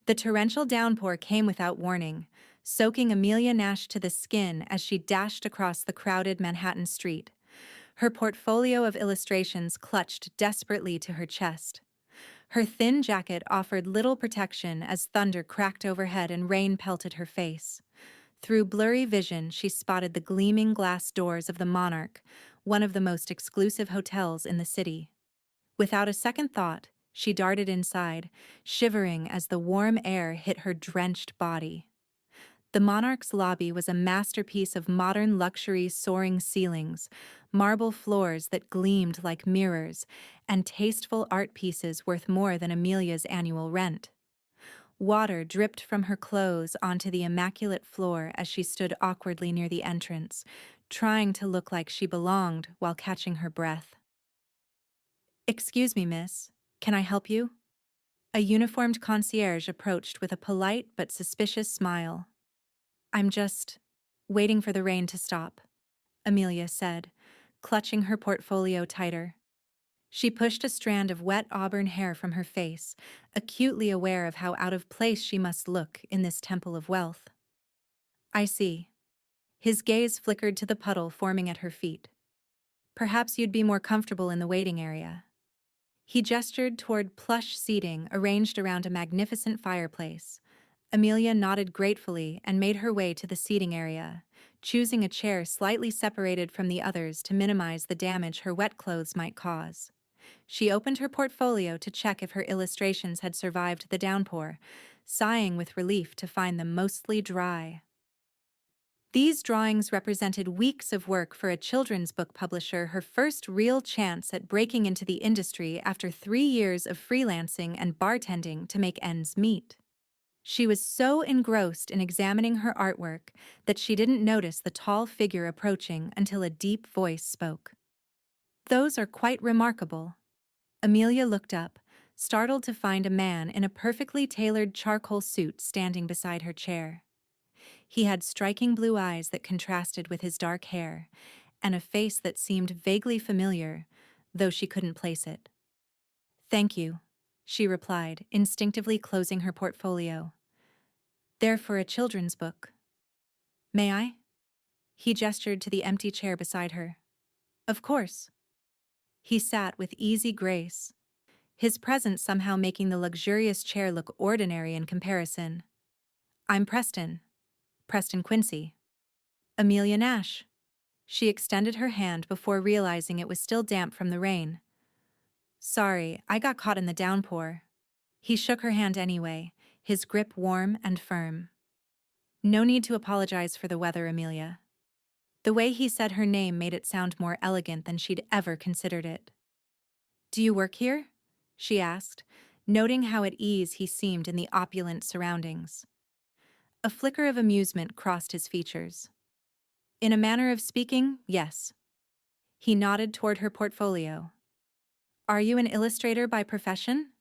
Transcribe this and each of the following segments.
The torrential downpour came without warning, soaking Amelia Nash to the skin as she dashed across the crowded Manhattan street. Her portfolio of illustrations clutched desperately to her chest. Her thin jacket offered little protection as thunder cracked overhead and rain pelted her face. Through blurry vision, she spotted the gleaming glass doors of the Monarch, one of the most exclusive hotels in the city. Without a second thought, she darted inside, shivering as the warm air hit her drenched body. The Monarch's lobby was a masterpiece of modern luxury soaring ceilings, marble floors that gleamed like mirrors, and tasteful art pieces worth more than Amelia's annual rent. Water dripped from her clothes onto the immaculate floor as she stood awkwardly near the entrance, trying to look like she belonged while catching her breath. "Excuse me, miss. Can I help you?" A uniformed concierge approached with a polite but suspicious smile. "I'm just waiting for the rain to stop," Amelia said, clutching her portfolio tighter. She pushed a strand of wet auburn hair from her face, acutely aware of how out of place she must look in this temple of wealth. "I see." His gaze flickered to the puddle forming at her feet. "Perhaps you'd be more comfortable in the waiting area." He gestured toward plush seating arranged around a magnificent fireplace. Amelia nodded gratefully and made her way to the seating area, choosing a chair slightly separated from the others to minimize the damage her wet clothes might cause. She opened her portfolio to check if her illustrations had survived the downpour, sighing with relief to find them mostly dry. These drawings represented weeks of work for a children's book publisher, her first real chance at breaking into the industry after 3 years of freelancing and bartending to make ends meet. She was so engrossed in examining her artwork that she didn't notice the tall figure approaching until a deep voice spoke. "Those are quite remarkable." Amelia looked up, startled to find a man in a perfectly tailored charcoal suit standing beside her chair. He had striking blue eyes that contrasted with his dark hair, and a face that seemed vaguely familiar, though she couldn't place it. "Thank you," she replied, instinctively closing her portfolio. "They're for a children's book." "May I?" He gestured to the empty chair beside her. "Of course." He sat with easy grace, his presence somehow making the luxurious chair look ordinary in comparison. "I'm Preston Quincy." "Amelia Nash." She extended her hand before realizing it was still damp from the rain. "Sorry, I got caught in the downpour." He shook her hand anyway, his grip warm and firm. "No need to apologize for the weather, Amelia." The way he said her name made it sound more elegant than she'd ever considered it. "Do you work here?" she asked, noting how at ease he seemed in the opulent surroundings. A flicker of amusement crossed his features. "In a manner of speaking, yes." He nodded toward her portfolio. "Are you an illustrator by profession?"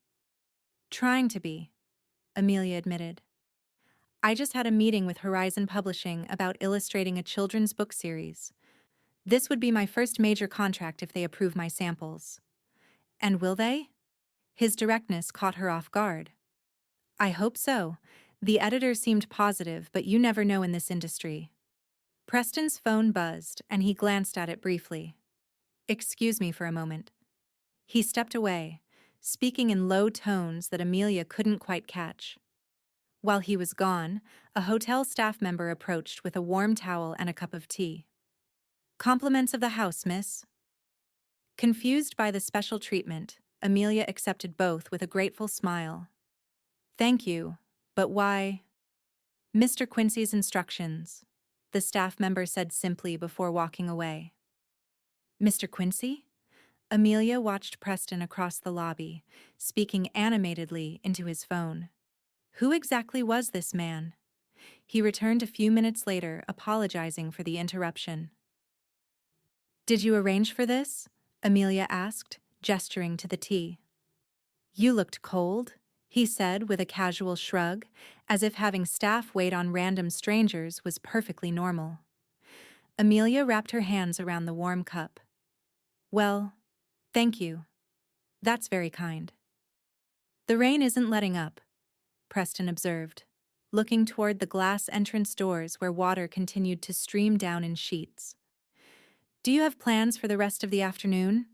"Trying to be," Amelia admitted. "I just had a meeting with Horizon Publishing about illustrating a children's book series. This would be my first major contract if they approve my samples." "And will they?" His directness caught her off guard. "I hope so. The editor seemed positive, but you never know in this industry." Preston's phone buzzed, and he glanced at it briefly. "Excuse me for a moment." He stepped away, speaking in low tones that Amelia couldn't quite catch. While he was gone, a hotel staff member approached with a warm towel and a cup of tea. "Compliments of the house, miss." Confused by the special treatment, Amelia accepted both with a grateful smile. "Thank you, but why?" "Mr. Quincy's instructions," the staff member said simply before walking away. "Mr. Quincy?" Amelia watched Preston across the lobby, speaking animatedly into his phone. Who exactly was this man? He returned a few minutes later, apologizing for the interruption. "Did you arrange for this?" Amelia asked, gesturing to the tea. "You looked cold," he said with a casual shrug, as if having staff wait on random strangers was perfectly normal. Amelia wrapped her hands around the warm cup. "Well, thank you. That's very kind." "The rain isn't letting up," Preston observed, looking toward the glass entrance doors where water continued to stream down in sheets. Do you have plans for the rest of the afternoon?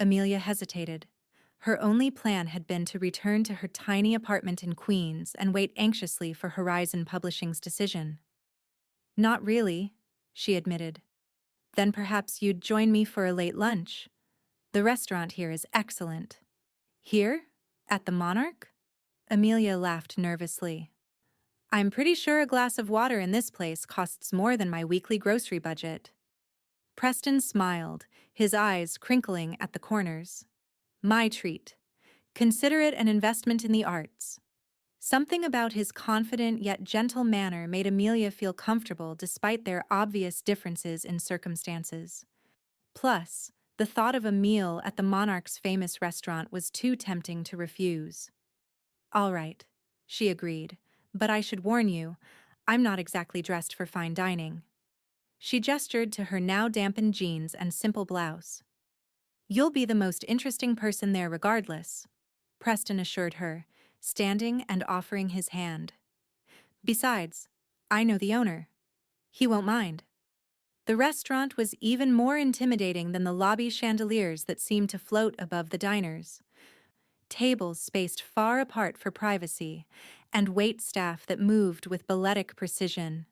Amelia hesitated. Her only plan had been to return to her tiny apartment in Queens and wait anxiously for Horizon Publishing's decision. Not really, she admitted. Then perhaps you'd join me for a late lunch. The restaurant here is excellent. Here? At the Monarch? Amelia laughed nervously. I'm pretty sure a glass of water in this place costs more than my weekly grocery budget. Preston smiled, his eyes crinkling at the corners. My treat. Consider it an investment in the arts. Something about his confident yet gentle manner made Amelia feel comfortable despite their obvious differences in circumstances. Plus, the thought of a meal at the Monarch's famous restaurant was too tempting to refuse. All right, she agreed, but I should warn you, I'm not exactly dressed for fine dining. She gestured to her now dampened jeans and simple blouse. You'll be the most interesting person there regardless, Preston assured her, standing and offering his hand. Besides, I know the owner. He won't mind. The restaurant was even more intimidating than the lobby chandeliers that seemed to float above the diners. Tables spaced far apart for privacy, and waitstaff that moved with balletic precision.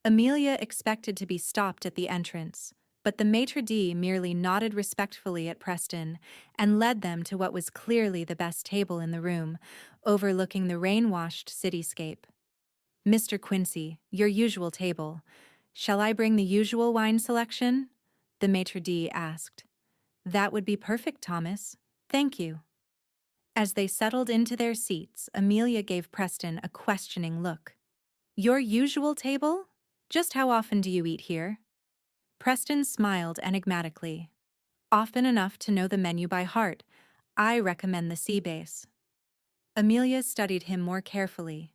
Amelia expected to be stopped at the entrance, but the maitre d' merely nodded respectfully at Preston and led them to what was clearly the best table in the room, overlooking the rain-washed cityscape. Mr. Quincy, your usual table. Shall I bring the usual wine selection? The maitre d' asked. That would be perfect, Thomas. Thank you. As they settled into their seats, Amelia gave Preston a questioning look. Your usual table? Just how often do you eat here? Preston smiled enigmatically. Often enough to know the menu by heart. I recommend the sea base. Amelia studied him more carefully.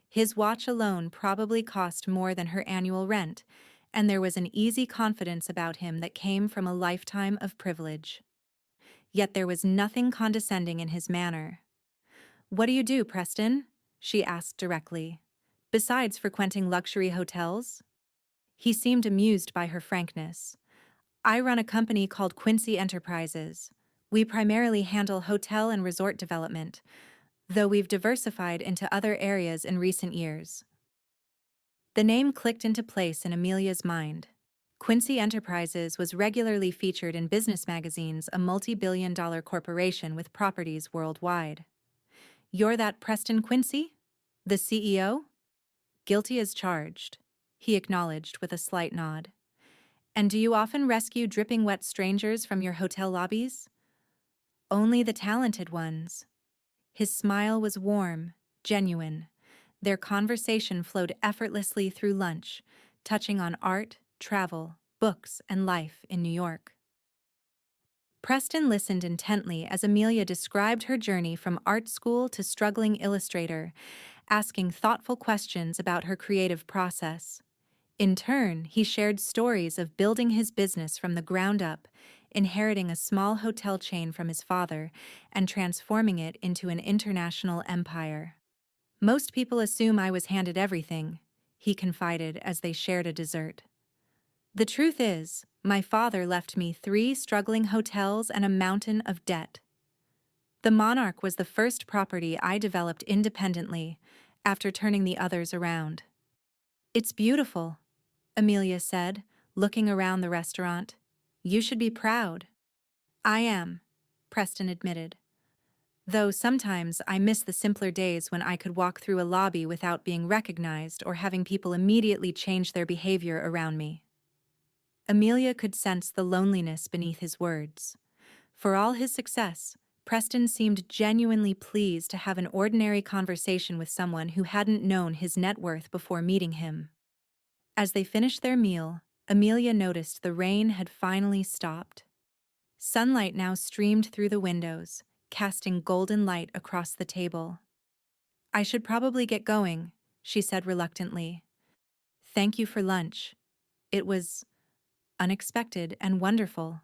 His watch alone probably cost more than her annual rent, and there was an easy confidence about him that came from a lifetime of privilege. Yet there was nothing condescending in his manner. What do you do, Preston? She asked directly. Besides frequenting luxury hotels? He seemed amused by her frankness. I run a company called Quincy Enterprises. We primarily handle hotel and resort development, though we've diversified into other areas in recent years. The name clicked into place in Amelia's mind. Quincy Enterprises was regularly featured in business magazines, a multi-billion-dollar corporation with properties worldwide. You're that Preston Quincy? The CEO? Guilty as charged, he acknowledged with a slight nod. And do you often rescue dripping wet strangers from your hotel lobbies? Only the talented ones. His smile was warm, genuine. Their conversation flowed effortlessly through lunch, touching on art, travel, books, and life in New York. Preston listened intently as Amelia described her journey from art school to struggling illustrator, asking thoughtful questions about her creative process. In turn, he shared stories of building his business from the ground up, inheriting a small hotel chain from his father, and transforming it into an international empire. Most people assume I was handed everything, he confided as they shared a dessert. The truth is, my father left me 3 struggling hotels and a mountain of debt. The Monarch was the first property I developed independently, after turning the others around. It's beautiful, Amelia said, looking around the restaurant. You should be proud. I am, Preston admitted. Though sometimes I miss the simpler days when I could walk through a lobby without being recognized or having people immediately change their behavior around me. Amelia could sense the loneliness beneath his words. For all his success, Preston seemed genuinely pleased to have an ordinary conversation with someone who hadn't known his net worth before meeting him. As they finished their meal, Amelia noticed the rain had finally stopped. Sunlight now streamed through the windows, casting golden light across the table. I should probably get going, she said reluctantly. Thank you for lunch. It was unexpected and wonderful.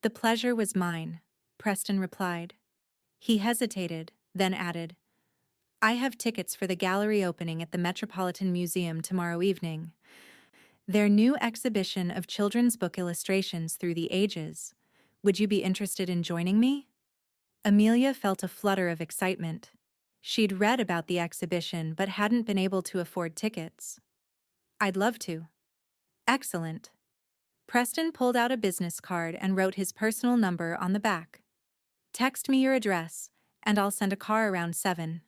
The pleasure was mine, Preston replied. He hesitated, then added, I have tickets for the gallery opening at the Metropolitan Museum tomorrow evening. Their new exhibition of children's book illustrations through the ages. Would you be interested in joining me? Amelia felt a flutter of excitement. She'd read about the exhibition but hadn't been able to afford tickets. I'd love to. Excellent. Preston pulled out a business card and wrote his personal number on the back. Text me your address, and I'll send a car around 7.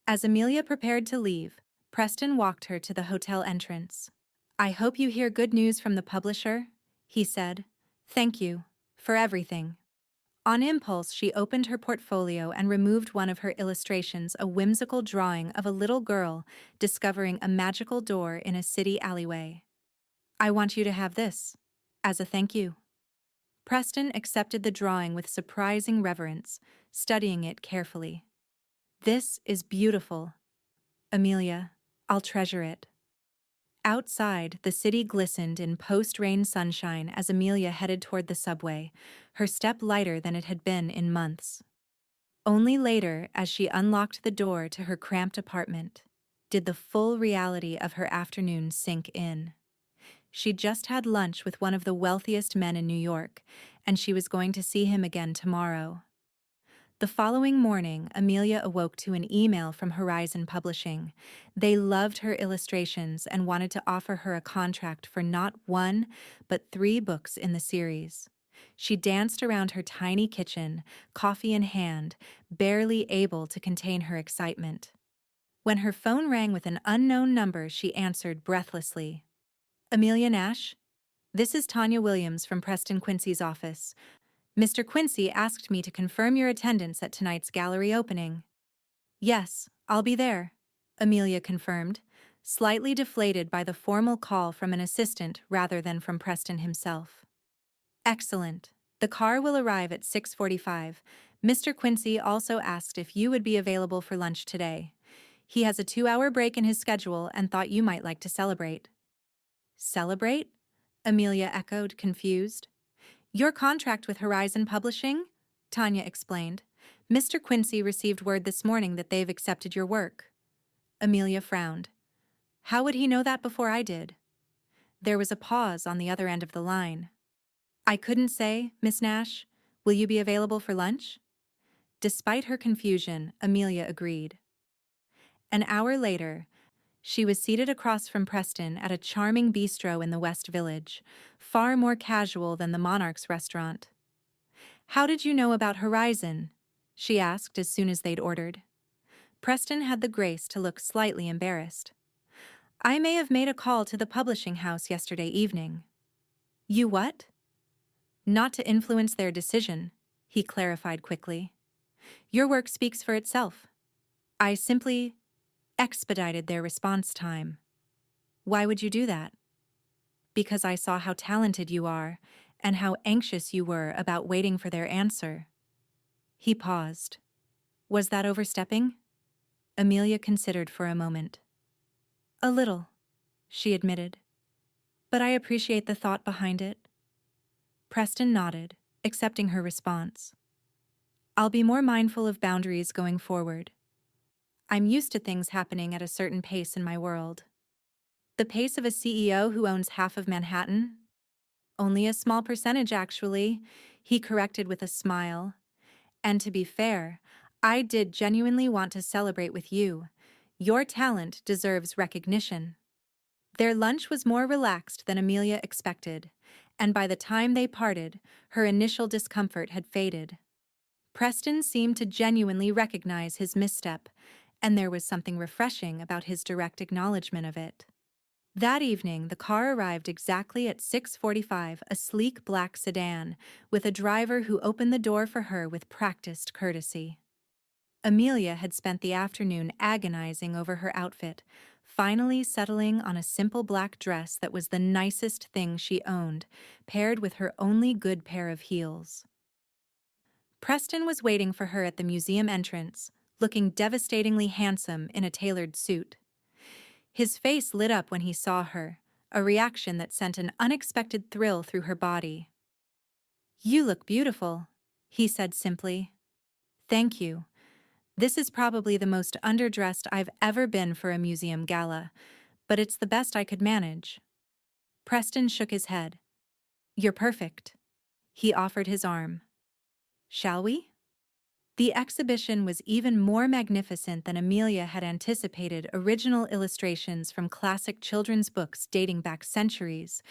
As Amelia prepared to leave, Preston walked her to the hotel entrance. I hope you hear good news from the publisher, he said. Thank you. For everything. On impulse, she opened her portfolio and removed one of her illustrations, a whimsical drawing of a little girl discovering a magical door in a city alleyway. I want you to have this, as a thank you. Preston accepted the drawing with surprising reverence, studying it carefully. This is beautiful. Amelia, I'll treasure it. Outside, the city glistened in post-rain sunshine as Amelia headed toward the subway, her step lighter than it had been in months. Only later, as she unlocked the door to her cramped apartment, did the full reality of her afternoon sink in. She'd just had lunch with one of the wealthiest men in New York, and she was going to see him again tomorrow. The following morning, Amelia awoke to an email from Horizon Publishing. They loved her illustrations and wanted to offer her a contract for not 1, but 3 books in the series. She danced around her tiny kitchen, coffee in hand, barely able to contain her excitement. When her phone rang with an unknown number, she answered breathlessly. Amelia Nash? This is Tanya Williams from Preston Quincy's office. Mr. Quincy asked me to confirm your attendance at tonight's gallery opening. Yes, I'll be there, Amelia confirmed, slightly deflated by the formal call from an assistant rather than from Preston himself. Excellent. The car will arrive at 6:45. Mr. Quincy also asked if you would be available for lunch today. He has a 2-hour break in his schedule and thought you might like to celebrate. Celebrate? Amelia echoed, confused. Your contract with Horizon Publishing? Tanya explained. Mr. Quincy received word this morning that they've accepted your work. Amelia frowned. How would he know that before I did? There was a pause on the other end of the line. I couldn't say, Miss Nash. Will you be available for lunch? Despite her confusion, Amelia agreed. An hour later, she was seated across from Preston at a charming bistro in the West Village, far more casual than the Monarch's restaurant. How did you know about Horizon? She asked as soon as they'd ordered. Preston had the grace to look slightly embarrassed. I may have made a call to the publishing house yesterday evening. You what? Not to influence their decision, he clarified quickly. Your work speaks for itself. I simply expedited their response time. Why would you do that? Because I saw how talented you are and how anxious you were about waiting for their answer. He paused. Was that overstepping? Amelia considered for a moment. A little, she admitted. But I appreciate the thought behind it. Preston nodded, accepting her response. I'll be more mindful of boundaries going forward. I'm used to things happening at a certain pace in my world. The pace of a CEO who owns half of Manhattan? Only a small percentage, actually, he corrected with a smile. And to be fair, I did genuinely want to celebrate with you. Your talent deserves recognition. Their lunch was more relaxed than Amelia expected, and by the time they parted, her initial discomfort had faded. Preston seemed to genuinely recognize his misstep, and there was something refreshing about his direct acknowledgement of it. That evening, the car arrived exactly at 6:45, a sleek black sedan, with a driver who opened the door for her with practiced courtesy. Amelia had spent the afternoon agonizing over her outfit, finally settling on a simple black dress that was the nicest thing she owned, paired with her only good pair of heels. Preston was waiting for her at the museum entrance, looking devastatingly handsome in a tailored suit. His face lit up when he saw her, a reaction that sent an unexpected thrill through her body. You look beautiful, he said simply. Thank you. This is probably the most underdressed I've ever been for a museum gala, but it's the best I could manage. Preston shook his head. You're perfect. He offered his arm. Shall we? The exhibition was even more magnificent than Amelia had anticipated. Original illustrations from classic children's books dating back centuries,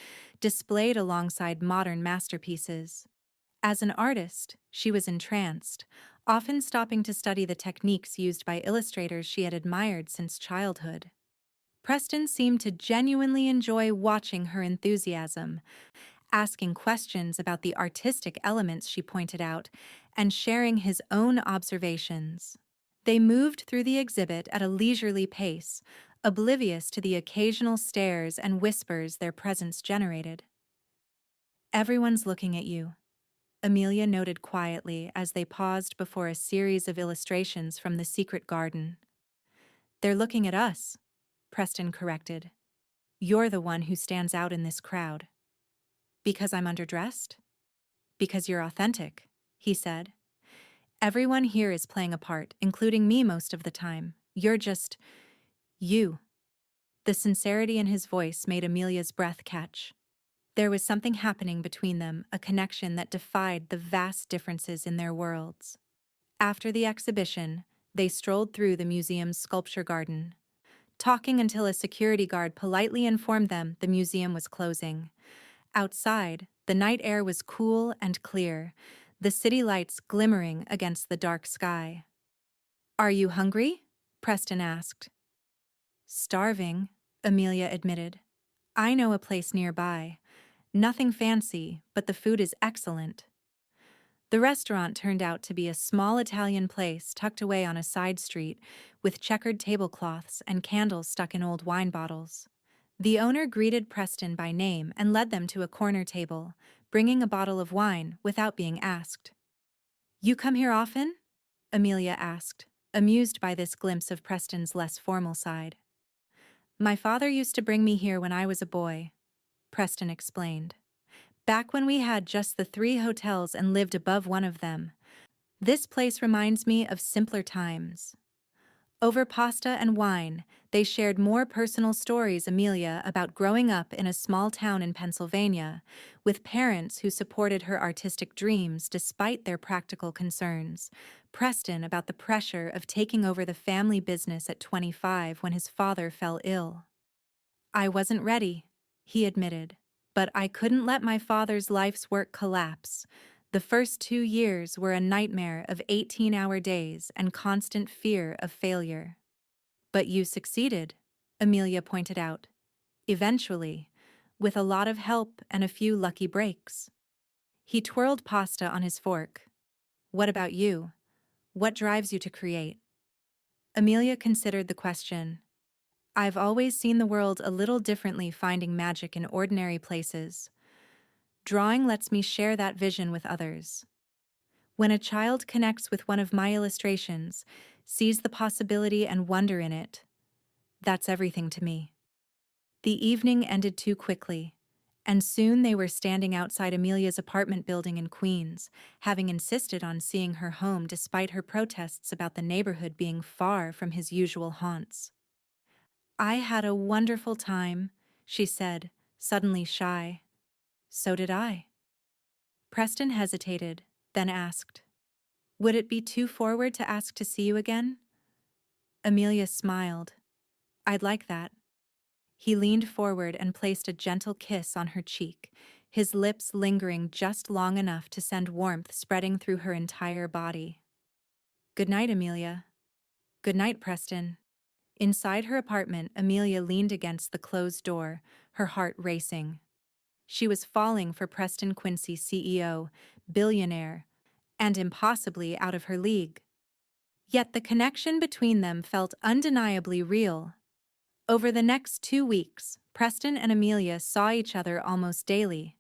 displayed alongside modern masterpieces. As an artist, she was entranced, often stopping to study the techniques used by illustrators she had admired since childhood. Preston seemed to genuinely enjoy watching her enthusiasm, asking questions about the artistic elements she pointed out, and sharing his own observations. They moved through the exhibit at a leisurely pace, oblivious to the occasional stares and whispers their presence generated. Everyone's looking at you, Amelia noted quietly as they paused before a series of illustrations from the secret garden. They're looking at us, Preston corrected. You're the one who stands out in this crowd. Because I'm underdressed? Because you're authentic, he said. Everyone here is playing a part, including me most of the time. You're just you. The sincerity in his voice made Amelia's breath catch. There was something happening between them, a connection that defied the vast differences in their worlds. After the exhibition, they strolled through the museum's sculpture garden, talking until a security guard politely informed them the museum was closing. Outside, the night air was cool and clear, the city lights glimmering against the dark sky. Are you hungry? Preston asked. Starving, Amelia admitted. I know a place nearby. Nothing fancy, but the food is excellent. The restaurant turned out to be a small Italian place tucked away on a side street, with checkered tablecloths and candles stuck in old wine bottles. The owner greeted Preston by name and led them to a corner table, bringing a bottle of wine without being asked. You come here often? Amelia asked, amused by this glimpse of Preston's less formal side. My father used to bring me here when I was a boy, Preston explained. Back when we had just the 3 hotels and lived above one of them. This place reminds me of simpler times. Over pasta and wine, they shared more personal stories, Amelia, about growing up in a small town in Pennsylvania, with parents who supported her artistic dreams despite their practical concerns. Preston about the pressure of taking over the family business at 25 when his father fell ill. I wasn't ready, he admitted, but I couldn't let my father's life's work collapse. The first 2 years were a nightmare of 18-hour days and constant fear of failure. But you succeeded, Amelia pointed out. Eventually, with a lot of help and a few lucky breaks. He twirled pasta on his fork. What about you? What drives you to create? Amelia considered the question. I've always seen the world a little differently, finding magic in ordinary places. Drawing lets me share that vision with others. When a child connects with one of my illustrations, sees the possibility and wonder in it, that's everything to me. The evening ended too quickly, and soon they were standing outside Amelia's apartment building in Queens, having insisted on seeing her home despite her protests about the neighborhood being far from his usual haunts. I had a wonderful time, she said, suddenly shy. So did I. Preston hesitated, then asked, would it be too forward to ask to see you again? Amelia smiled. I'd like that. He leaned forward and placed a gentle kiss on her cheek, his lips lingering just long enough to send warmth spreading through her entire body. Good night, Amelia. Good night, Preston. Inside her apartment, Amelia leaned against the closed door, her heart racing. She was falling for Preston Quincy, CEO, billionaire, and impossibly out of her league. Yet the connection between them felt undeniably real. Over the next 2 weeks, Preston and Amelia saw each other almost daily.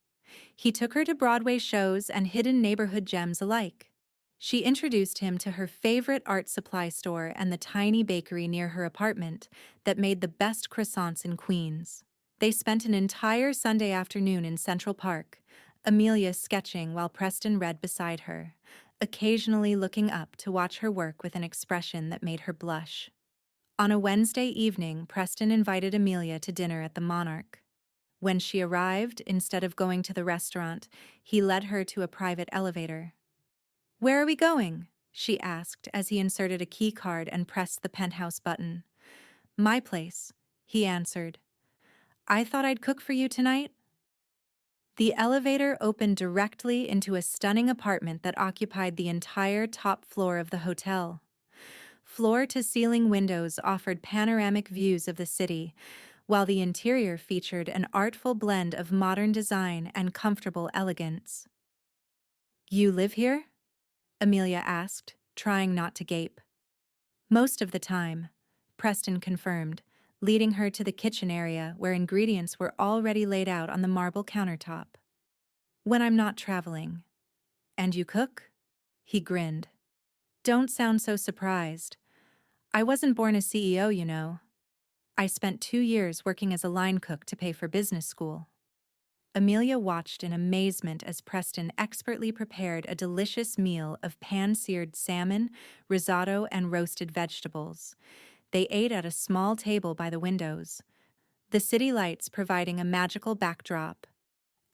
He took her to Broadway shows and hidden neighborhood gems alike. She introduced him to her favorite art supply store and the tiny bakery near her apartment that made the best croissants in Queens. They spent an entire Sunday afternoon in Central Park, Amelia sketching while Preston read beside her, occasionally looking up to watch her work with an expression that made her blush. On a Wednesday evening, Preston invited Amelia to dinner at the Monarch. When she arrived, instead of going to the restaurant, he led her to a private elevator. "Where are we going?" she asked as he inserted a key card and pressed the penthouse button. "My place," he answered. "I thought I'd cook for you tonight." The elevator opened directly into a stunning apartment that occupied the entire top floor of the hotel. Floor-to-ceiling windows offered panoramic views of the city, while the interior featured an artful blend of modern design and comfortable elegance. "You live here?" Amelia asked, trying not to gape. "Most of the time," Preston confirmed, leading her to the kitchen area where ingredients were already laid out on the marble countertop. "When I'm not traveling." "And you cook?" He grinned. "Don't sound so surprised. I wasn't born a CEO, you know. I spent 2 years working as a line cook to pay for business school." Amelia watched in amazement as Preston expertly prepared a delicious meal of pan-seared salmon, risotto, and roasted vegetables. They ate at a small table by the windows, the city lights providing a magical backdrop.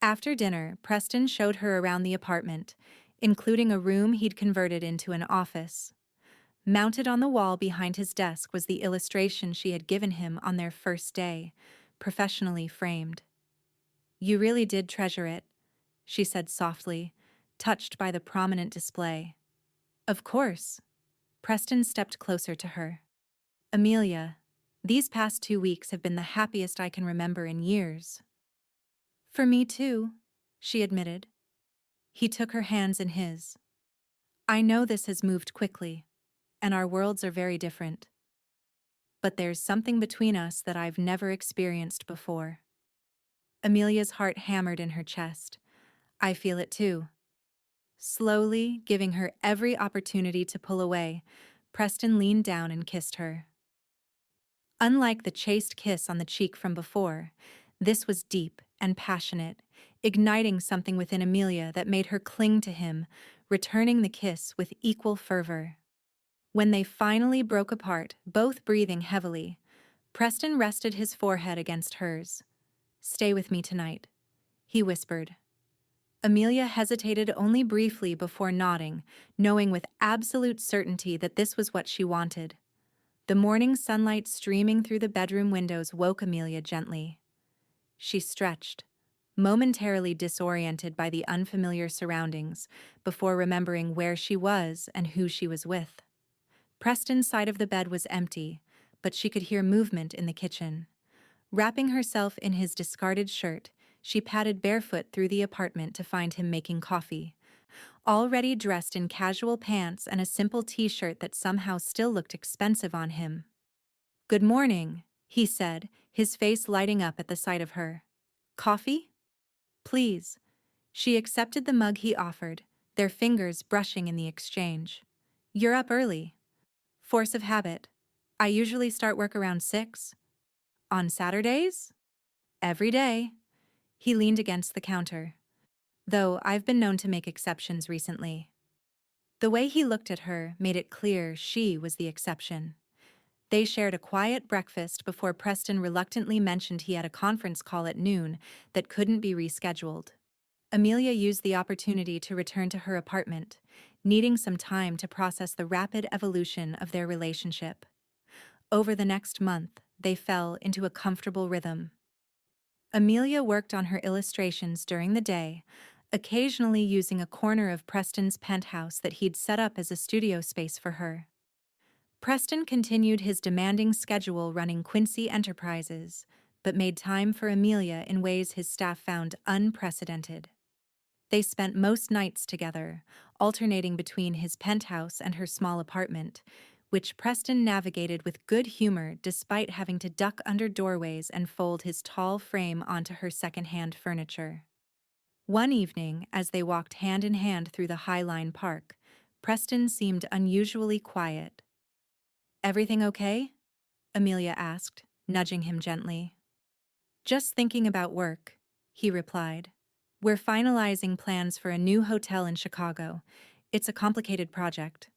After dinner, Preston showed her around the apartment, including a room he'd converted into an office. Mounted on the wall behind his desk was the illustration she had given him on their first day, professionally framed. "You really did treasure it," she said softly, touched by the prominent display. "Of course." Preston stepped closer to her. "Amelia, these past 2 weeks have been the happiest I can remember in years." "For me too," she admitted. He took her hands in his. "I know this has moved quickly, and our worlds are very different. But there's something between us that I've never experienced before." Amelia's heart hammered in her chest. "I feel it too." Slowly, giving her every opportunity to pull away, Preston leaned down and kissed her. Unlike the chaste kiss on the cheek from before, this was deep and passionate, igniting something within Amelia that made her cling to him, returning the kiss with equal fervor. When they finally broke apart, both breathing heavily, Preston rested his forehead against hers. "Stay with me tonight," he whispered. Amelia hesitated only briefly before nodding, knowing with absolute certainty that this was what she wanted. The morning sunlight streaming through the bedroom windows woke Amelia gently. She stretched, momentarily disoriented by the unfamiliar surroundings, before remembering where she was and who she was with. Preston's side of the bed was empty, but she could hear movement in the kitchen. Wrapping herself in his discarded shirt, she padded barefoot through the apartment to find him making coffee. Already dressed in casual pants and a simple t-shirt that somehow still looked expensive on him. "Good morning," he said, his face lighting up at the sight of her. "Coffee?" "Please." She accepted the mug he offered, their fingers brushing in the exchange. "You're up early." "Force of habit. I usually start work around 6. "On Saturdays?" "Every day." He leaned against the counter. "Though I've been known to make exceptions recently." The way he looked at her made it clear she was the exception. They shared a quiet breakfast before Preston reluctantly mentioned he had a conference call at noon that couldn't be rescheduled. Amelia used the opportunity to return to her apartment, needing some time to process the rapid evolution of their relationship. Over the next month, they fell into a comfortable rhythm. Amelia worked on her illustrations during the day, occasionally using a corner of Preston's penthouse that he'd set up as a studio space for her. Preston continued his demanding schedule running Quincy Enterprises, but made time for Amelia in ways his staff found unprecedented. They spent most nights together, alternating between his penthouse and her small apartment, which Preston navigated with good humor despite having to duck under doorways and fold his tall frame onto her second-hand furniture. One evening, as they walked hand in hand through the High Line Park, Preston seemed unusually quiet. "Everything okay?" Amelia asked, nudging him gently. "Just thinking about work," he replied. "We're finalizing plans for a new hotel in Chicago. It's a complicated project.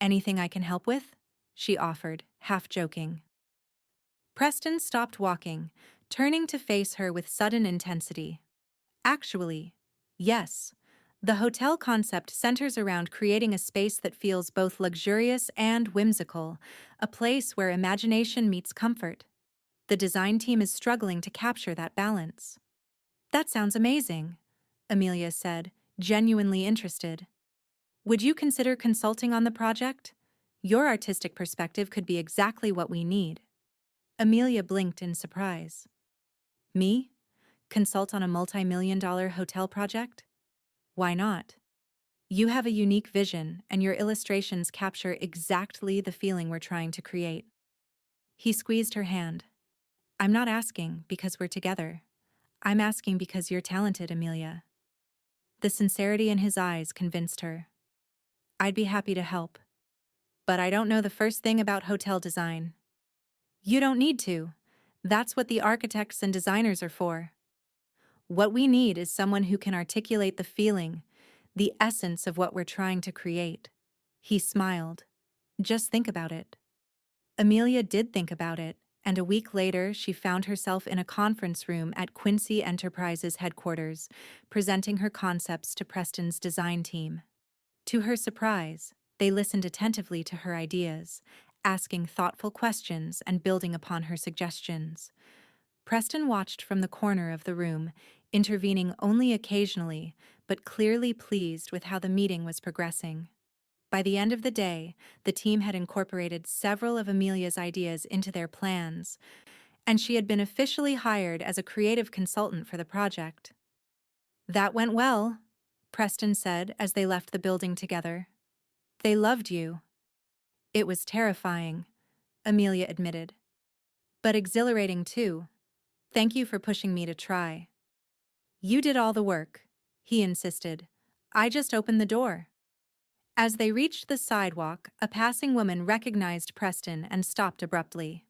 Anything I can help with? She offered, half joking. Preston stopped walking, turning to face her with sudden intensity. Actually, yes. The hotel concept centers around creating a space that feels both luxurious and whimsical, a place where imagination meets comfort. The design team is struggling to capture that balance. That sounds amazing, Amelia said, genuinely interested. Would you consider consulting on the project? Your artistic perspective could be exactly what we need. Amelia blinked in surprise. Me? Consult on a multi-million-dollar hotel project? Why not? You have a unique vision, and your illustrations capture exactly the feeling we're trying to create. He squeezed her hand. I'm not asking because we're together. I'm asking because you're talented, Amelia. The sincerity in his eyes convinced her. I'd be happy to help. But I don't know the first thing about hotel design. You don't need to. That's what the architects and designers are for. What we need is someone who can articulate the feeling, the essence of what we're trying to create. He smiled. Just think about it. Amelia did think about it, and a week later she found herself in a conference room at Quincy Enterprises headquarters, presenting her concepts to Preston's design team. To her surprise, they listened attentively to her ideas, asking thoughtful questions and building upon her suggestions. Preston watched from the corner of the room, intervening only occasionally, but clearly pleased with how the meeting was progressing. By the end of the day, the team had incorporated several of Amelia's ideas into their plans, and she had been officially hired as a creative consultant for the project. That went well, Preston said as they left the building together. They loved you. It was terrifying, Amelia admitted. But exhilarating too. Thank you for pushing me to try. You did all the work, he insisted. I just opened the door. As they reached the sidewalk, a passing woman recognized Preston and stopped abruptly.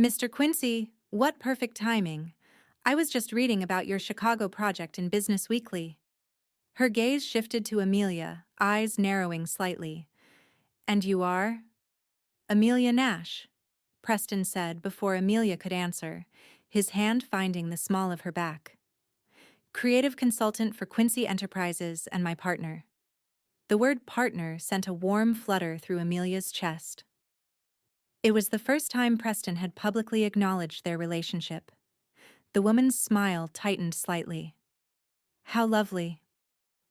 Mr. Quincy, what perfect timing. I was just reading about your Chicago project in Business Weekly. Her gaze shifted to Amelia, eyes narrowing slightly. And you are? Amelia Nash, Preston said before Amelia could answer, his hand finding the small of her back. Creative consultant for Quincy Enterprises and my partner. The word partner sent a warm flutter through Amelia's chest. It was the first time Preston had publicly acknowledged their relationship. The woman's smile tightened slightly. How lovely.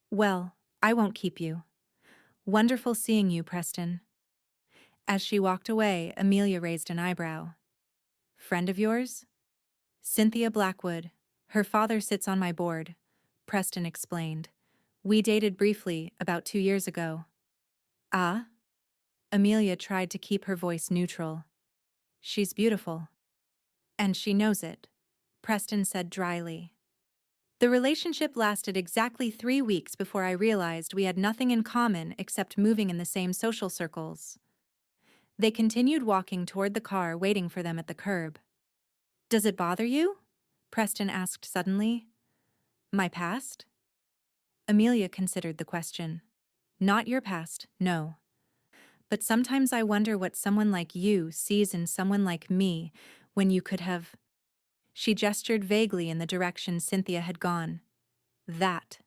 Well, I won't keep you. Wonderful seeing you, Preston. As she walked away, Amelia raised an eyebrow. Friend of yours? Cynthia Blackwood. Her father sits on my board, Preston explained. We dated briefly about 2 years ago. Ah? Amelia tried to keep her voice neutral. She's beautiful. And she knows it, Preston said dryly. The relationship lasted exactly 3 weeks before I realized we had nothing in common except moving in the same social circles. They continued walking toward the car waiting for them at the curb. Does it bother you? Preston asked suddenly. My past? Amelia considered the question. Not your past, no. But sometimes I wonder what someone like you sees in someone like me when you could have... She gestured vaguely in the direction Cynthia had gone. That.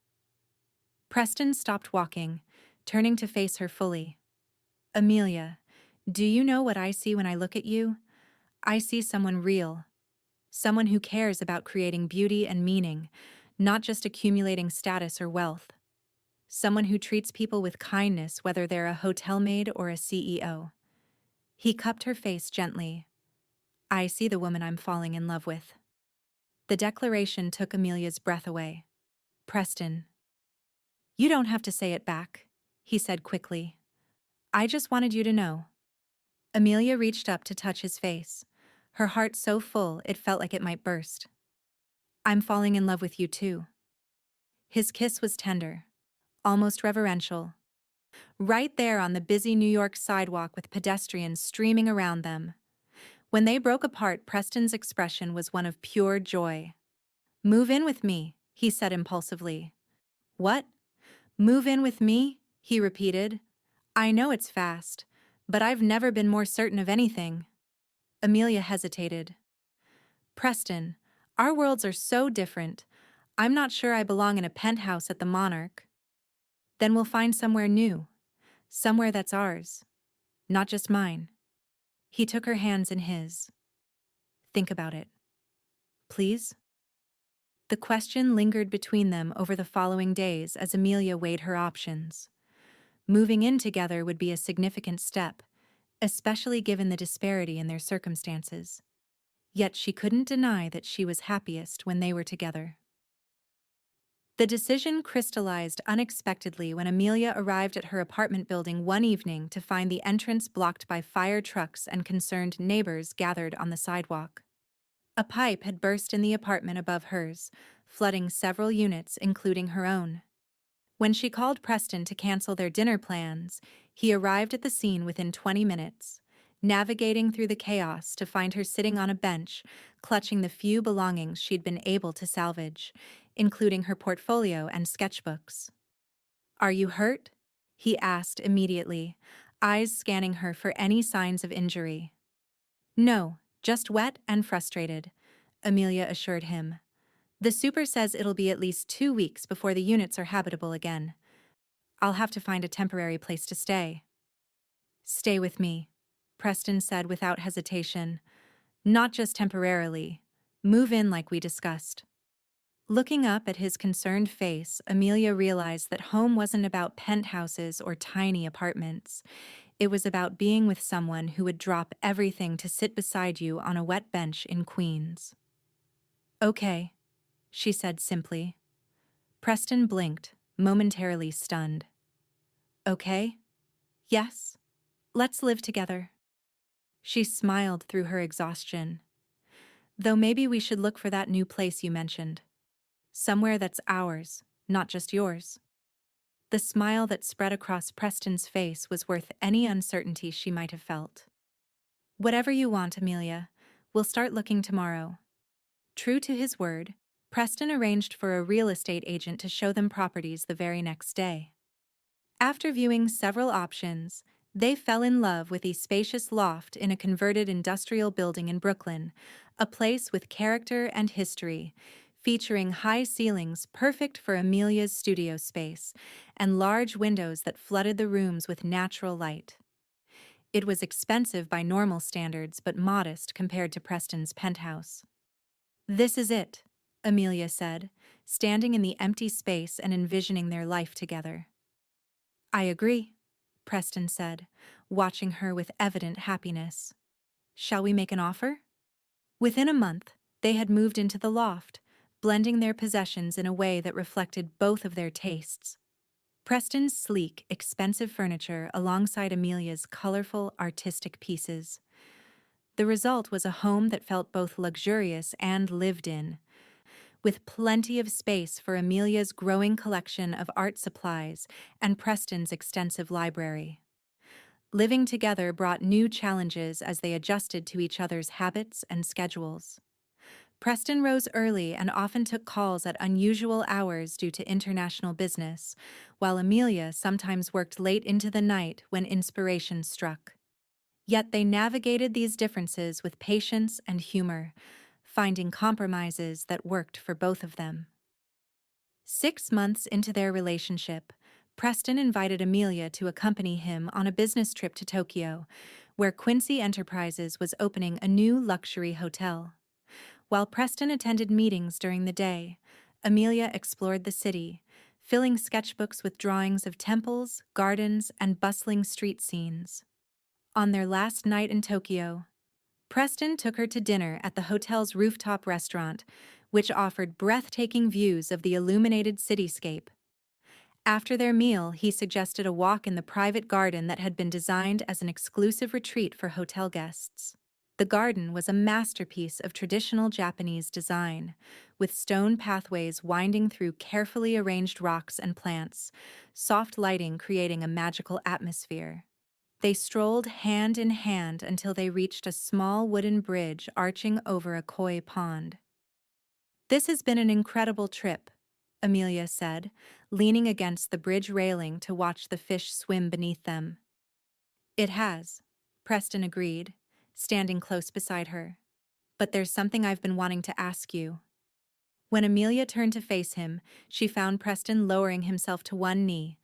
Preston stopped walking, turning to face her fully. Amelia, do you know what I see when I look at you? I see someone real. Someone who cares about creating beauty and meaning, not just accumulating status or wealth. Someone who treats people with kindness, whether they're a hotel maid or a CEO. He cupped her face gently. I see the woman I'm falling in love with. The declaration took Amelia's breath away. Preston. You don't have to say it back, he said quickly. I just wanted you to know. Amelia reached up to touch his face, her heart so full it felt like it might burst. I'm falling in love with you too. His kiss was tender, almost reverential. Right there on the busy New York sidewalk with pedestrians streaming around them. When they broke apart, Preston's expression was one of pure joy. Move in with me, he said impulsively. What? Move in with me? he repeated. I know it's fast, but I've never been more certain of anything. Amelia hesitated. Preston, our worlds are so different. I'm not sure I belong in a penthouse at the Monarch. Then we'll find somewhere new. Somewhere that's ours. Not just mine. He took her hands in his. Think about it. Please? The question lingered between them over the following days as Amelia weighed her options. Moving in together would be a significant step, especially given the disparity in their circumstances. Yet she couldn't deny that she was happiest when they were together. The decision crystallized unexpectedly when Amelia arrived at her apartment building one evening to find the entrance blocked by fire trucks and concerned neighbors gathered on the sidewalk. A pipe had burst in the apartment above hers, flooding several units, including her own. When she called Preston to cancel their dinner plans, he arrived at the scene within 20 minutes, navigating through the chaos to find her sitting on a bench, clutching the few belongings she'd been able to salvage, including her portfolio and sketchbooks. Are you hurt? He asked immediately, eyes scanning her for any signs of injury. No, just wet and frustrated, Amelia assured him. The super says it'll be at least 2 weeks before the units are habitable again. I'll have to find a temporary place to stay. Stay with me, Preston said without hesitation. Not just temporarily. Move in like we discussed. Looking up at his concerned face, Amelia realized that home wasn't about penthouses or tiny apartments. It was about being with someone who would drop everything to sit beside you on a wet bench in Queens. Okay, she said simply. Preston blinked, momentarily stunned. Okay? Yes? Let's live together. She smiled through her exhaustion. Though maybe we should look for that new place you mentioned. Somewhere that's ours, not just yours. The smile that spread across Preston's face was worth any uncertainty she might have felt. Whatever you want, Amelia. We'll start looking tomorrow. True to his word, Preston arranged for a real estate agent to show them properties the very next day. After viewing several options, they fell in love with a spacious loft in a converted industrial building in Brooklyn, a place with character and history, featuring high ceilings perfect for Amelia's studio space, and large windows that flooded the rooms with natural light. It was expensive by normal standards but modest compared to Preston's penthouse. This is it, Amelia said, standing in the empty space and envisioning their life together. I agree, Preston said, watching her with evident happiness. Shall we make an offer? Within a month, they had moved into the loft, blending their possessions in a way that reflected both of their tastes. Preston's sleek, expensive furniture alongside Amelia's colorful, artistic pieces. The result was a home that felt both luxurious and lived in, with plenty of space for Amelia's growing collection of art supplies and Preston's extensive library. Living together brought new challenges as they adjusted to each other's habits and schedules. Preston rose early and often took calls at unusual hours due to international business, while Amelia sometimes worked late into the night when inspiration struck. Yet they navigated these differences with patience and humor, finding compromises that worked for both of them. 6 months into their relationship, Preston invited Amelia to accompany him on a business trip to Tokyo, where Quincy Enterprises was opening a new luxury hotel. While Preston attended meetings during the day, Amelia explored the city, filling sketchbooks with drawings of temples, gardens, and bustling street scenes. On their last night in Tokyo, Preston took her to dinner at the hotel's rooftop restaurant, which offered breathtaking views of the illuminated cityscape. After their meal, he suggested a walk in the private garden that had been designed as an exclusive retreat for hotel guests. The garden was a masterpiece of traditional Japanese design, with stone pathways winding through carefully arranged rocks and plants, soft lighting creating a magical atmosphere. They strolled hand in hand until they reached a small wooden bridge arching over a koi pond. This has been an incredible trip, Amelia said, leaning against the bridge railing to watch the fish swim beneath them. It has, Preston agreed, standing close beside her. But there's something I've been wanting to ask you. When Amelia turned to face him, she found Preston lowering himself to one knee,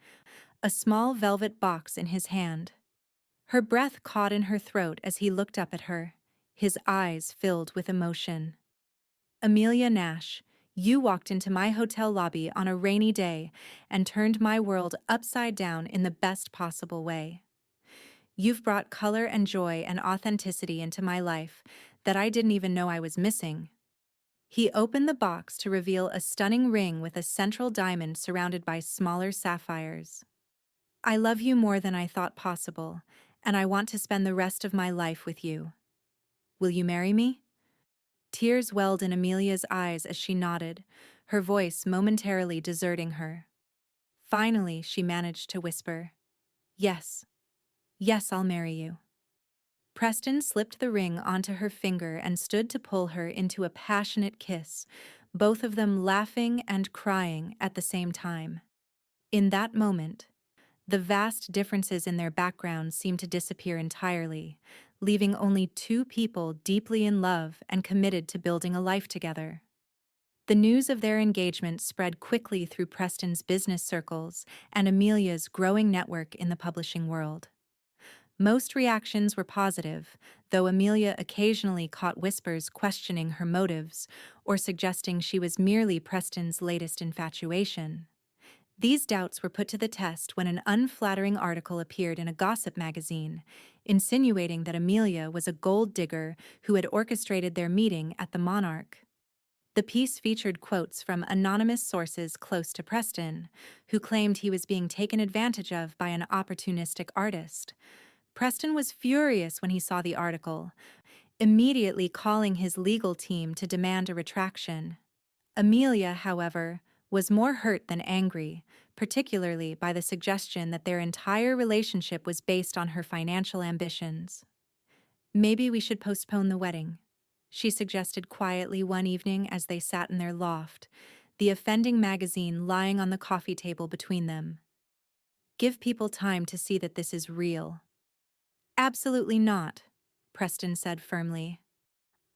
a small velvet box in his hand. Her breath caught in her throat as he looked up at her, his eyes filled with emotion. Amelia Nash, you walked into my hotel lobby on a rainy day and turned my world upside down in the best possible way. You've brought color and joy and authenticity into my life that I didn't even know I was missing. He opened the box to reveal a stunning ring with a central diamond surrounded by smaller sapphires. I love you more than I thought possible, and I want to spend the rest of my life with you. Will you marry me? Tears welled in Amelia's eyes as she nodded, her voice momentarily deserting her. Finally, she managed to whisper, "Yes. Yes, I'll marry you." Preston slipped the ring onto her finger and stood to pull her into a passionate kiss, both of them laughing and crying at the same time. In that moment, the vast differences in their backgrounds seemed to disappear entirely, leaving only two people deeply in love and committed to building a life together. The news of their engagement spread quickly through Preston's business circles and Amelia's growing network in the publishing world. Most reactions were positive, though Amelia occasionally caught whispers questioning her motives or suggesting she was merely Preston's latest infatuation. These doubts were put to the test when an unflattering article appeared in a gossip magazine, insinuating that Amelia was a gold digger who had orchestrated their meeting at the Monarch. The piece featured quotes from anonymous sources close to Preston, who claimed he was being taken advantage of by an opportunistic artist. Preston was furious when he saw the article, immediately calling his legal team to demand a retraction. Amelia, however, was more hurt than angry, particularly by the suggestion that their entire relationship was based on her financial ambitions. "Maybe we should postpone the wedding," she suggested quietly one evening as they sat in their loft, the offending magazine lying on the coffee table between them. "Give people time to see that this is real." "Absolutely not," Preston said firmly.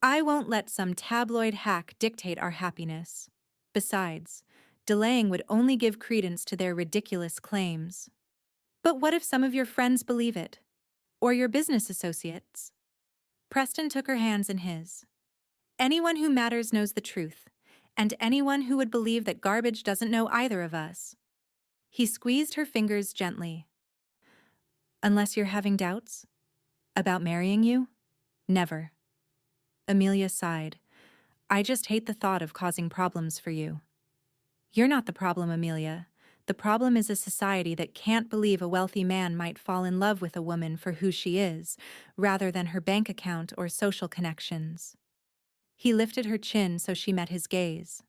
"I won't let some tabloid hack dictate our happiness. Besides, delaying would only give credence to their ridiculous claims." "But what if some of your friends believe it? Or your business associates?" Preston took her hands in his. "Anyone who matters knows the truth, and anyone who would believe that garbage doesn't know either of us." He squeezed her fingers gently. "Unless you're having doubts? About marrying you? Never." Amelia sighed. "I just hate the thought of causing problems for you." "You're not the problem, Amelia. The problem is a society that can't believe a wealthy man might fall in love with a woman for who she is, rather than her bank account or social connections." He lifted her chin so she met his gaze.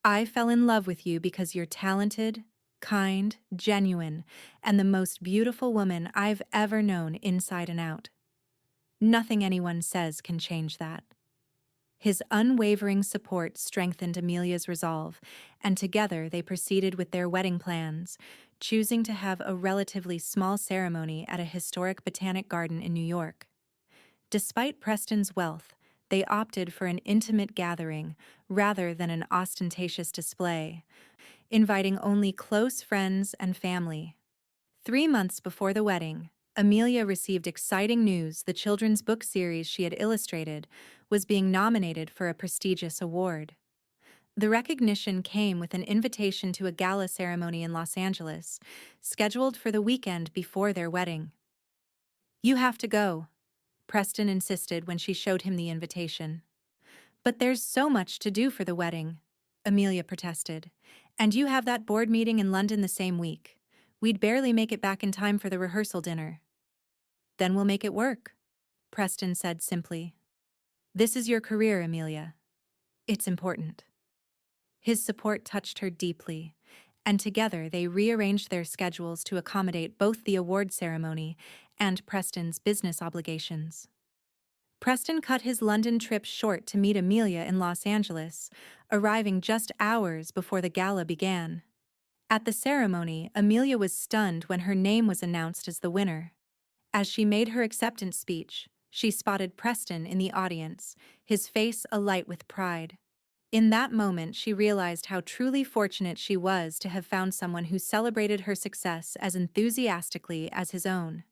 "I fell in love with you because you're talented, kind, genuine, and the most beautiful woman I've ever known inside and out. Nothing anyone says can change that." His unwavering support strengthened Amelia's resolve, and together they proceeded with their wedding plans, choosing to have a relatively small ceremony at a historic botanic garden in New York. Despite Preston's wealth, they opted for an intimate gathering rather than an ostentatious display, inviting only close friends and family. 3 months before the wedding, Amelia received exciting news: the children's book series she had illustrated was being nominated for a prestigious award. The recognition came with an invitation to a gala ceremony in Los Angeles, scheduled for the weekend before their wedding. "You have to go," Preston insisted when she showed him the invitation. "But there's so much to do for the wedding," Amelia protested. "And you have that board meeting in London the same week. We'd barely make it back in time for the rehearsal dinner." "Then we'll make it work," Preston said simply. "This is your career, Amelia. It's important." His support touched her deeply, and together they rearranged their schedules to accommodate both the award ceremony and Preston's business obligations. Preston cut his London trip short to meet Amelia in Los Angeles, arriving just hours before the gala began. At the ceremony, Amelia was stunned when her name was announced as the winner. As she made her acceptance speech, she spotted Preston in the audience, his face alight with pride. In that moment, she realized how truly fortunate she was to have found someone who celebrated her success as enthusiastically as his own.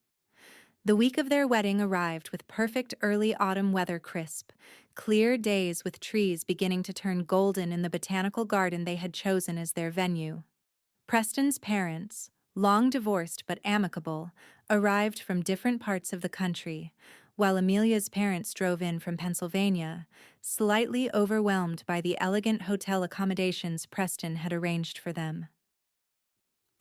The week of their wedding arrived with perfect early autumn weather, crisp, clear days with trees beginning to turn golden in the botanical garden they had chosen as their venue. Preston's parents, long divorced but amicable, arrived from different parts of the country, while Amelia's parents drove in from Pennsylvania, slightly overwhelmed by the elegant hotel accommodations Preston had arranged for them.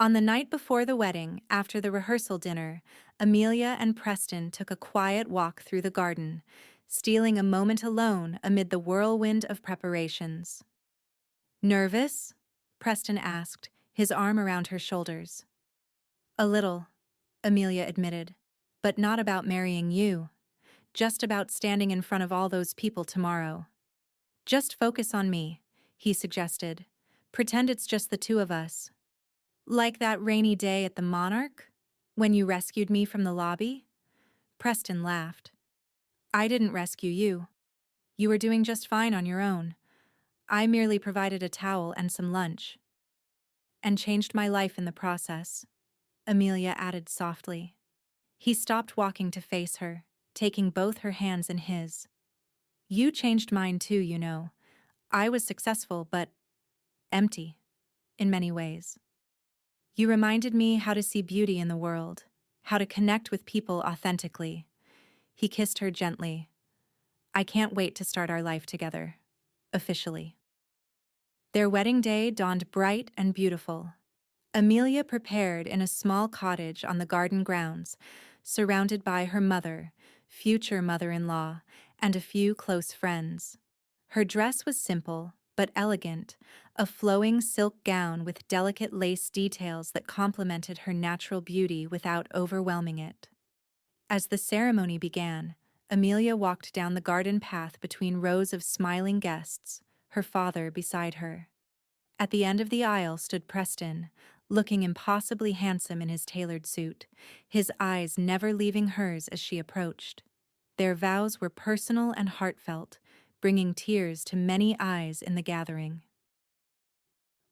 On the night before the wedding, after the rehearsal dinner, Amelia and Preston took a quiet walk through the garden, stealing a moment alone amid the whirlwind of preparations. "Nervous?" Preston asked, his arm around her shoulders. "A little," Amelia admitted, "but not about marrying you. Just about standing in front of all those people tomorrow." "Just focus on me," he suggested. "Pretend it's just the two of us. Like that rainy day at the Monarch? When you rescued me from the lobby?" Preston laughed. "I didn't rescue you. You were doing just fine on your own. I merely provided a towel and some lunch. And changed my life in the process," Amelia added softly. He stopped walking to face her, taking both her hands in his. "You changed mine too, you know. I was successful, but empty, in many ways. You reminded me how to see beauty in the world, how to connect with people authentically." He kissed her gently. "I can't wait to start our life together, officially." Their wedding day dawned bright and beautiful. Amelia prepared in a small cottage on the garden grounds, surrounded by her mother, future mother-in-law, and a few close friends. Her dress was simple, but elegant, a flowing silk gown with delicate lace details that complemented her natural beauty without overwhelming it. As the ceremony began, Amelia walked down the garden path between rows of smiling guests, her father beside her. At the end of the aisle stood Preston, looking impossibly handsome in his tailored suit, his eyes never leaving hers as she approached. Their vows were personal and heartfelt, bringing tears to many eyes in the gathering.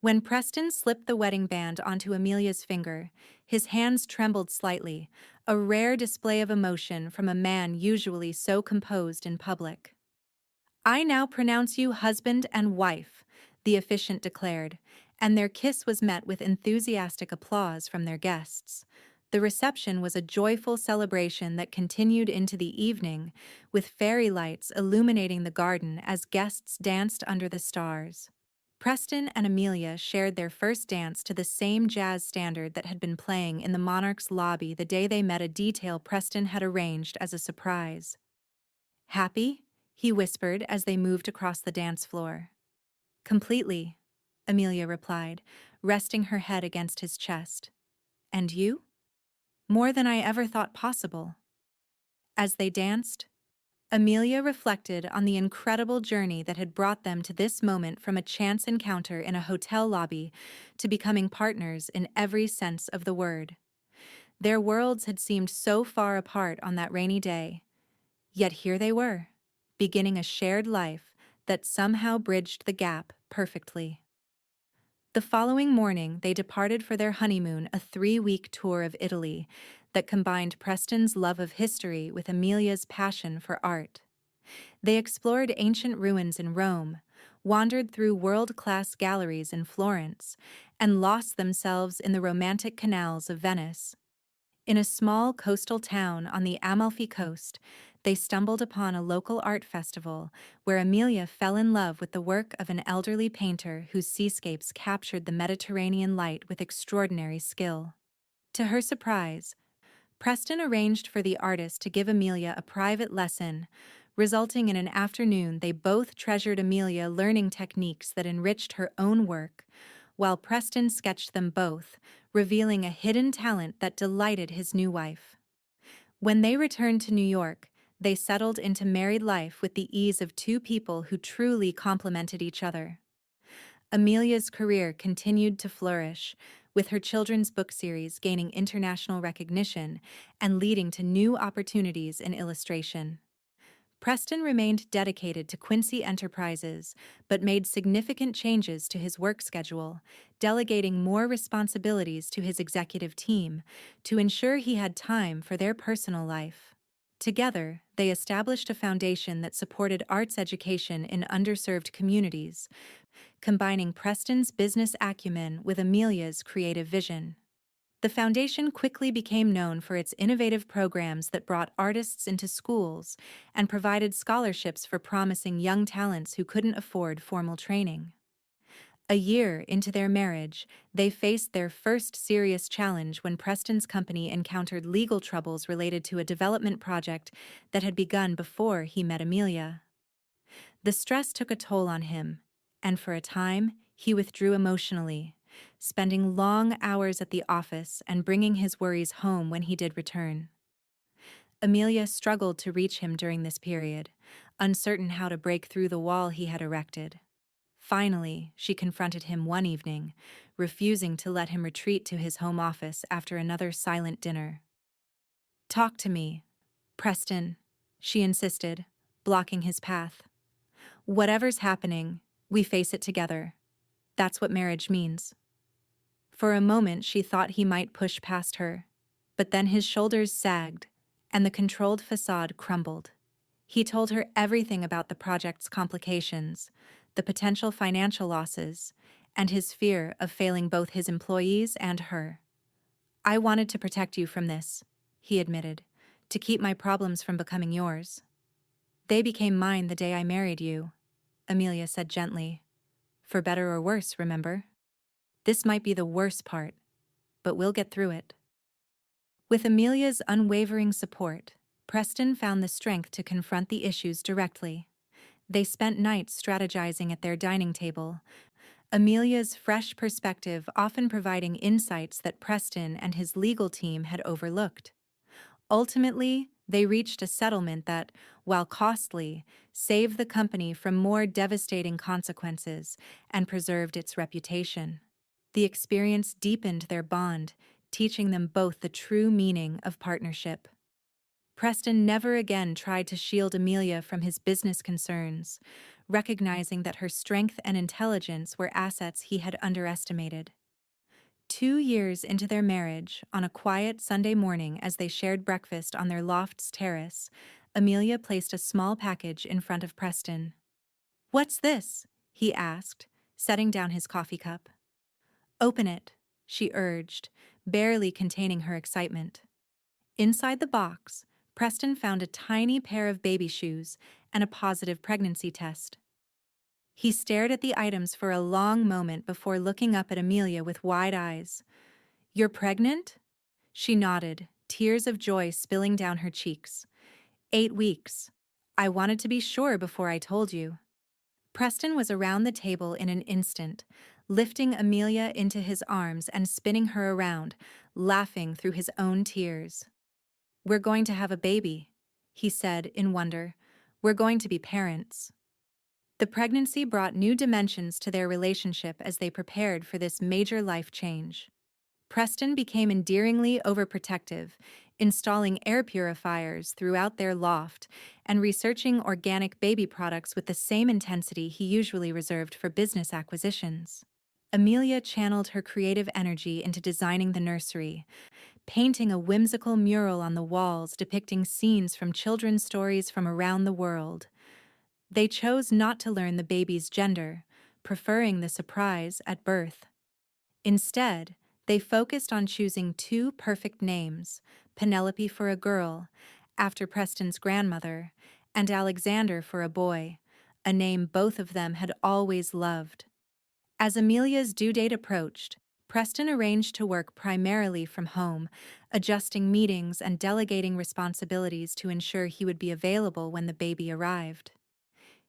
When Preston slipped the wedding band onto Amelia's finger, his hands trembled slightly, a rare display of emotion from a man usually so composed in public. "I now pronounce you husband and wife," the officiant declared, and their kiss was met with enthusiastic applause from their guests. The reception was a joyful celebration that continued into the evening, with fairy lights illuminating the garden as guests danced under the stars. Preston and Amelia shared their first dance to the same jazz standard that had been playing in the Monarch's lobby the day they met, a detail Preston had arranged as a surprise. "Happy?" he whispered as they moved across the dance floor. "Completely," Amelia replied, resting her head against his chest. "And you?" "More than I ever thought possible." As they danced, Amelia reflected on the incredible journey that had brought them to this moment, from a chance encounter in a hotel lobby to becoming partners in every sense of the word. Their worlds had seemed so far apart on that rainy day, yet here they were, beginning a shared life that somehow bridged the gap perfectly. The following morning, they departed for their honeymoon, a 3-week tour of Italy that combined Preston's love of history with Amelia's passion for art. They explored ancient ruins in Rome, wandered through world-class galleries in Florence, and lost themselves in the romantic canals of Venice. In a small coastal town on the Amalfi Coast, they stumbled upon a local art festival where Amelia fell in love with the work of an elderly painter whose seascapes captured the Mediterranean light with extraordinary skill. To her surprise, Preston arranged for the artist to give Amelia a private lesson, resulting in an afternoon they both treasured, Amelia learning techniques that enriched her own work, while Preston sketched them both, revealing a hidden talent that delighted his new wife. When they returned to New York, they settled into married life with the ease of two people who truly complemented each other. Amelia's career continued to flourish, with her children's book series gaining international recognition and leading to new opportunities in illustration. Preston remained dedicated to Quincy Enterprises, but made significant changes to his work schedule, delegating more responsibilities to his executive team to ensure he had time for their personal life. Together, they established a foundation that supported arts education in underserved communities, combining Preston's business acumen with Amelia's creative vision. The foundation quickly became known for its innovative programs that brought artists into schools and provided scholarships for promising young talents who couldn't afford formal training. A year into their marriage, they faced their first serious challenge when Preston's company encountered legal troubles related to a development project that had begun before he met Amelia. The stress took a toll on him, and for a time, he withdrew emotionally, spending long hours at the office and bringing his worries home when he did return. Amelia struggled to reach him during this period, uncertain how to break through the wall he had erected. Finally, she confronted him one evening, refusing to let him retreat to his home office after another silent dinner. "Talk to me, Preston," she insisted, blocking his path. "Whatever's happening, we face it together. That's what marriage means." For a moment, she thought he might push past her, but then his shoulders sagged, and the controlled facade crumbled. He told her everything about the project's complications, the potential financial losses, and his fear of failing both his employees and her. "I wanted to protect you from this," he admitted, "to keep my problems from becoming yours." "They became mine the day I married you," Amelia said gently. "For better or worse, remember? This might be the worst part, but we'll get through it." With Amelia's unwavering support, Preston found the strength to confront the issues directly. They spent nights strategizing at their dining table, Amelia's fresh perspective often providing insights that Preston and his legal team had overlooked. Ultimately, they reached a settlement that, while costly, saved the company from more devastating consequences and preserved its reputation. The experience deepened their bond, teaching them both the true meaning of partnership. Preston never again tried to shield Amelia from his business concerns, recognizing that her strength and intelligence were assets he had underestimated. 2 years into their marriage, on a quiet Sunday morning as they shared breakfast on their loft's terrace, Amelia placed a small package in front of Preston. "What's this?" he asked, setting down his coffee cup. "Open it," she urged, barely containing her excitement. Inside the box, Preston found a tiny pair of baby shoes and a positive pregnancy test. He stared at the items for a long moment before looking up at Amelia with wide eyes. "You're pregnant?" She nodded, tears of joy spilling down her cheeks. 8 weeks. I wanted to be sure before I told you." Preston was around the table in an instant, lifting Amelia into his arms and spinning her around, laughing through his own tears. "We're going to have a baby," he said in wonder. "We're going to be parents." The pregnancy brought new dimensions to their relationship as they prepared for this major life change. Preston became endearingly overprotective, installing air purifiers throughout their loft and researching organic baby products with the same intensity he usually reserved for business acquisitions. Amelia channeled her creative energy into designing the nursery, painting a whimsical mural on the walls depicting scenes from children's stories from around the world. They chose not to learn the baby's gender, preferring the surprise at birth. Instead, they focused on choosing two perfect names, Penelope for a girl, after Preston's grandmother, and Alexander for a boy, a name both of them had always loved. As Amelia's due date approached, Preston arranged to work primarily from home, adjusting meetings and delegating responsibilities to ensure he would be available when the baby arrived.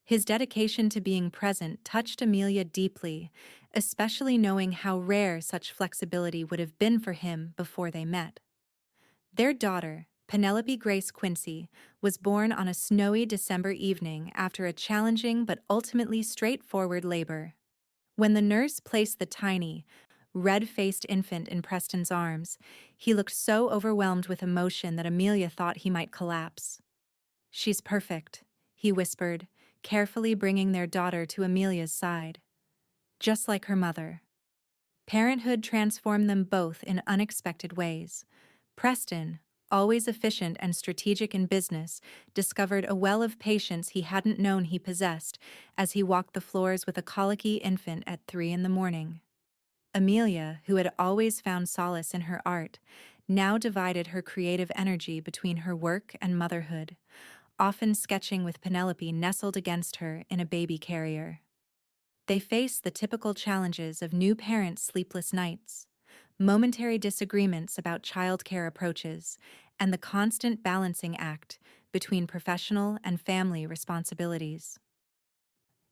His dedication to being present touched Amelia deeply, especially knowing how rare such flexibility would have been for him before they met. Their daughter, Penelope Grace Quincy, was born on a snowy December evening after a challenging but ultimately straightforward labor. When the nurse placed the tiny, red-faced infant in Preston's arms, he looked so overwhelmed with emotion that Amelia thought he might collapse. "She's perfect," he whispered, carefully bringing their daughter to Amelia's side. "Just like her mother." Parenthood transformed them both in unexpected ways. Preston, always efficient and strategic in business, discovered a well of patience he hadn't known he possessed as he walked the floors with a colicky infant at 3 in the morning. Amelia, who had always found solace in her art, now divided her creative energy between her work and motherhood, often sketching with Penelope nestled against her in a baby carrier. They faced the typical challenges of new parents' sleepless nights, momentary disagreements about childcare approaches, and the constant balancing act between professional and family responsibilities.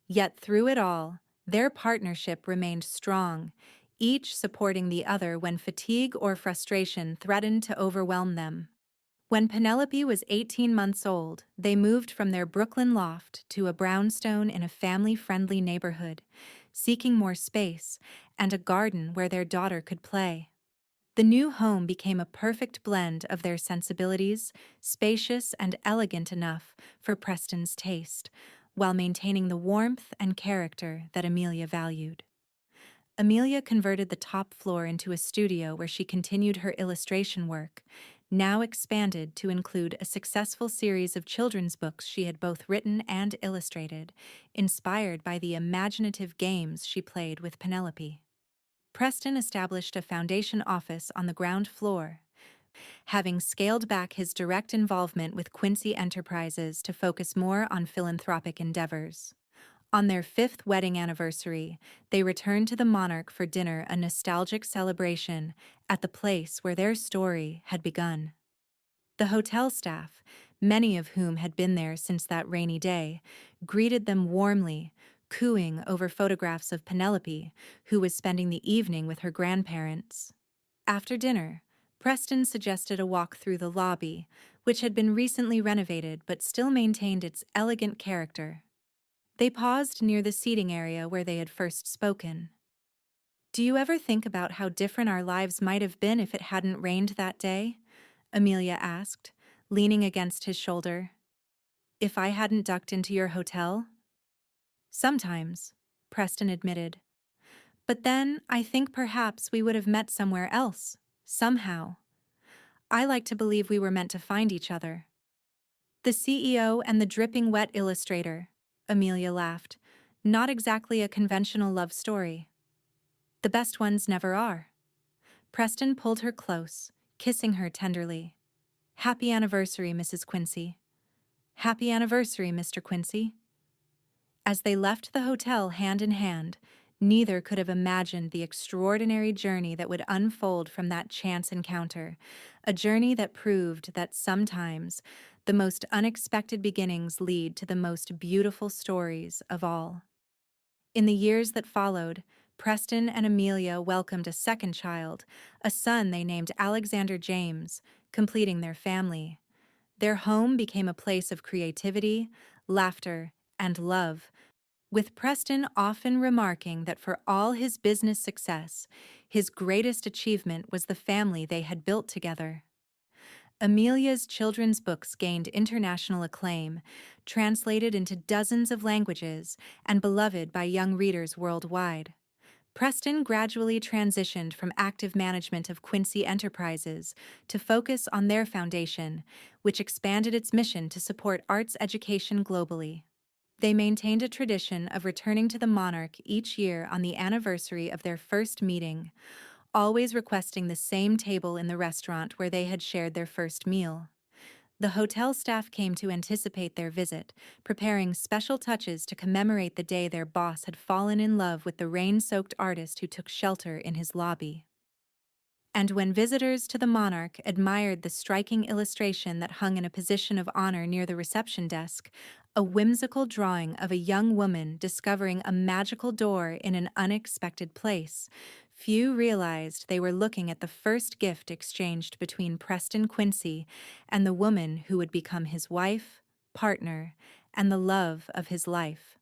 Yet through it all, their partnership remained strong, each supporting the other when fatigue or frustration threatened to overwhelm them. When Penelope was 18 months old, they moved from their Brooklyn loft to a brownstone in a family-friendly neighborhood, seeking more space and a garden where their daughter could play. The new home became a perfect blend of their sensibilities, spacious and elegant enough for Preston's taste, while maintaining the warmth and character that Amelia valued. Amelia converted the top floor into a studio where she continued her illustration work, now expanded to include a successful series of children's books she had both written and illustrated, inspired by the imaginative games she played with Penelope. Preston established a foundation office on the ground floor, having scaled back his direct involvement with Quincy Enterprises to focus more on philanthropic endeavors. On their 5th wedding anniversary, they returned to the Monarch for dinner, a nostalgic celebration at the place where their story had begun. The hotel staff, many of whom had been there since that rainy day, greeted them warmly, cooing over photographs of Penelope, who was spending the evening with her grandparents. After dinner, Preston suggested a walk through the lobby, which had been recently renovated but still maintained its elegant character. They paused near the seating area where they had first spoken. "Do you ever think about how different our lives might have been if it hadn't rained that day?" Amelia asked, leaning against his shoulder. "If I hadn't ducked into your hotel?" "Sometimes," Preston admitted. "But then I think perhaps we would have met somewhere else, somehow. I like to believe we were meant to find each other." "The CEO and the dripping wet illustrator," Amelia laughed. "Not exactly a conventional love story." "The best ones never are." Preston pulled her close, kissing her tenderly. "Happy anniversary, Mrs. Quincy." "Happy anniversary, Mr. Quincy." As they left the hotel hand in hand, neither could have imagined the extraordinary journey that would unfold from that chance encounter, a journey that proved that sometimes the most unexpected beginnings lead to the most beautiful stories of all. In the years that followed, Preston and Amelia welcomed a second child, a son they named Alexander James, completing their family. Their home became a place of creativity, laughter, and love, with Preston often remarking that for all his business success, his greatest achievement was the family they had built together. Amelia's children's books gained international acclaim, translated into dozens of languages, and beloved by young readers worldwide. Preston gradually transitioned from active management of Quincy Enterprises to focus on their foundation, which expanded its mission to support arts education globally. They maintained a tradition of returning to the Monarch each year on the anniversary of their first meeting, always requesting the same table in the restaurant where they had shared their first meal. The hotel staff came to anticipate their visit, preparing special touches to commemorate the day their boss had fallen in love with the rain-soaked artist who took shelter in his lobby. And when visitors to the Monarch admired the striking illustration that hung in a position of honor near the reception desk, a whimsical drawing of a young woman discovering a magical door in an unexpected place, Few realized they were looking at the first gift exchanged between Preston Quincy and the woman who would become his wife, partner, and the love of his life.